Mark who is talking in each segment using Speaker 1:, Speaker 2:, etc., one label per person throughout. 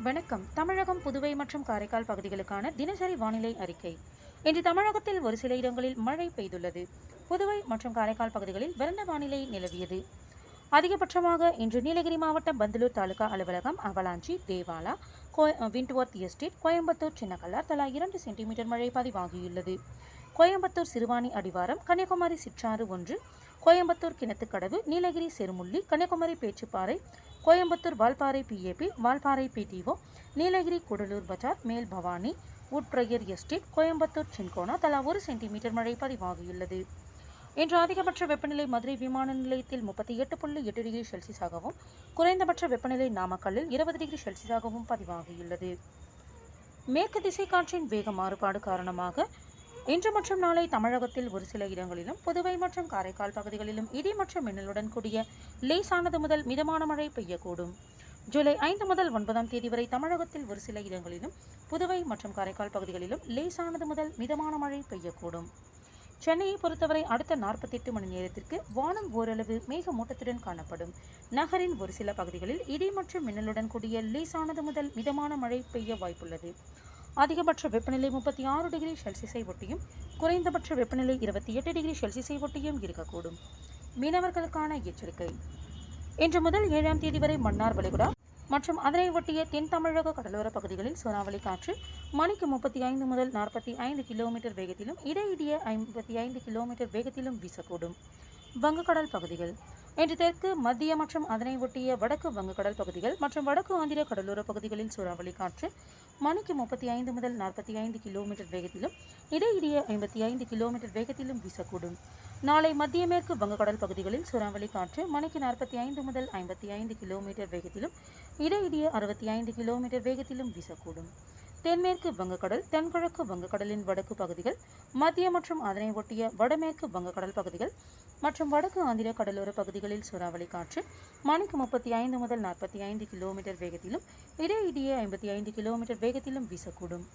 Speaker 1: வணக்கம். தமிழகம், புதுவை மற்றும் காரைக்கால் பகுதிகளுக்கான தினசரி வானிலை அறிக்கை. இன்று தமிழகத்தில் ஒரு சில இடங்களில் மழை பெய்துள்ளது. புதுவை மற்றும் காரைக்கால் பகுதிகளில் வறண்ட வானிலை நிலவியது. அதிகபட்சமாக இன்று நீலகிரி மாவட்டம் பந்தலூர் தாலுகா அலுவலகம், அவலாஞ்சி, தேவாலா, விண்ட்வர்த் எஸ்டேட், கோயம்புத்தூர், சின்னக்கல்லார் தலா 2 சென்டிமீட்டர் மழை பதிவாகியுள்ளது. கோயம்புத்தூர் சிறுவாணி அடிவாரம், கன்னியாகுமரி சிற்றாறு 1, கோயம்புத்தூர் கிணத்துக்கடவு, நீலகிரி செருமுள்ளி, கன்னியாகுமரி பேச்சுப்பாறை, கோயம்புத்தூர் வால்பாறை பிஏபி, வால்பாறை பிடிஓ, நீலகிரி கூடலூர் பஜார், மேல் பவானி, உட்பிரயர் எஸ்டேட், கோயம்புத்தூர் சின்கோனா தலா 1 சென்டிமீட்டர் மழை பதிவாகியுள்ளது. இன்று அதிகபட்ச வெப்பநிலை மதுரை விமான நிலையத்தில் 38.8 டிகிரி செல்சியஸாகவும், குறைந்தபட்ச வெப்பநிலை நாமக்கல்லில் 20 டிகிரி செல்சியஸாகவும் பதிவாகியுள்ளது. மேற்கு திசை காற்றின் வேக மாறுபாடு காரணமாக இன்று மற்றும் நாளை தமிழகத்தில் ஒரு சில இடங்களிலும், புதுவை மற்றும் காரைக்கால் பகுதிகளிலும் இடி மற்றும் மின்னலுடன் கூடிய லேசானது முதல் மிதமான மழை பெய்யக்கூடும். ஜூலை 5 முதல் 9ஆம் தேதி வரை தமிழகத்தில் ஒரு சில இடங்களிலும், புதுவை மற்றும் காரைக்கால் பகுதிகளிலும் லேசானது முதல் மிதமான மழை பெய்யக்கூடும். சென்னையை பொறுத்தவரை அடுத்த 48 மணி நேரத்திற்கு வானம் ஓரளவு மேகமூட்டத்துடன் காணப்படும். நகரின் ஒரு சில பகுதிகளில் இடி மற்றும் மின்னலுடன் கூடிய லேசானது முதல் மிதமான மழை பெய்ய வாய்ப்புள்ளது. அதிகபட்ச வெப்பநிலை 36 டிகிரி செல்சியஸை ஒட்டியும், குறைந்தபட்ச வெப்பநிலை 28 டிகிரி செல்சியஸை ஒட்டியும் இருக்கக்கூடும். மீனவர்களுக்கான எச்சரிக்கை. இன்று முதல் 7ஆம் தேதி வரை மன்னார் வளைகுடா மற்றும் அதனை ஒட்டிய தென் தமிழக கடலோர பகுதிகளில் சூறாவளி காற்று மணிக்கு 35 முதல் 45 கிலோமீட்டர் வேகத்திலும், இடையிடையே 55 கிலோமீட்டர் வேகத்திலும் வீசக்கூடும். வங்கக்கடல் பகுதிகள். இன்று தெற்கு, மத்திய மற்றும் அதனை ஒட்டிய வடக்கு வங்கக்கடல் பகுதிகள் மற்றும் வடக்கு ஆந்திர கடலோர பகுதிகளில் சூறாவளி காற்று மணிக்கு 35 முதல் 45 கிலோமீட்டர் வேகத்திலும், இடையிடையே 55 கிலோமீட்டர் வேகத்திலும் வீசக்கூடும். நாளை மத்திய மேற்கு வங்கக்கடல் பகுதிகளில் சூறாவளி காற்று மணிக்கு 45 முதல் 55 கிலோமீட்டர் வேகத்திலும், இடையிடையே 65 கிலோமீட்டர் வேகத்திலும் வீசக்கூடும். தென்மேற்கு வங்கக்கடல், தென்கிழக்கு வங்கக்கடலின் வடக்கு பகுதிகள், மத்திய மற்றும் அதனை ஒட்டிய வடமேற்கு வங்கக்கடல் பகுதிகள் மற்றும் வடக்கு ஆந்திர கடலோர பகுதிகளில் சூறாவளி காற்று மணிக்கு 35 முதல் 45 கிலோமீட்டர் வேகத்திலும், இடையிடையே 55 கிலோமீட்டர் வேகத்திலும் வீசக்கூடும்.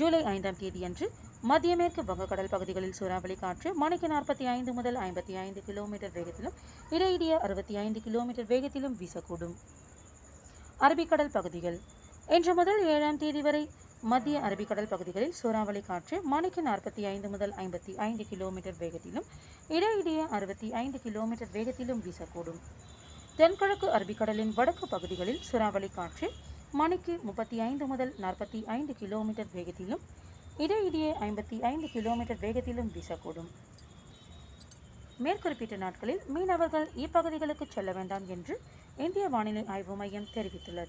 Speaker 1: ஜூலை 5ஆம் தேதியன்று மத்திய மேற்கு வங்கக்கடல் பகுதிகளில் சூறாவளி காற்று மணிக்கு 45 முதல் 55 கிலோமீட்டர் வேகத்திலும், இடையிடையே 65 கிலோமீட்டர் வேகத்திலும் வீசக்கூடும். அரபிக்கடல் பகுதிகள். இன்று முதல் 7ஆம் தேதி வரை மத்திய அரபிக்கடல் பகுதிகளில் சூறாவளி காற்று மணிக்கு 45 முதல் 55 கிலோமீட்டர் வேகத்திலும், இடையிடையே 65 கிலோமீட்டர் வேகத்திலும் வீசக்கூடும். தென்கிழக்கு அரபிக்கடலின் வடக்கு பகுதிகளில் சூறாவளி காற்று மணிக்கு 35 முதல் 45 கிலோமீட்டர் வேகத்திலும், இடையிடையே 55 கிலோமீட்டர் வேகத்திலும் வீசக்கூடும். மேற்குறிப்பிட்ட நாட்களில் மீனவர்கள் இப்பகுதிகளுக்கு செல்ல வேண்டாம் என்று இந்திய வானிலை ஆய்வு மையம் தெரிவித்துள்ளது.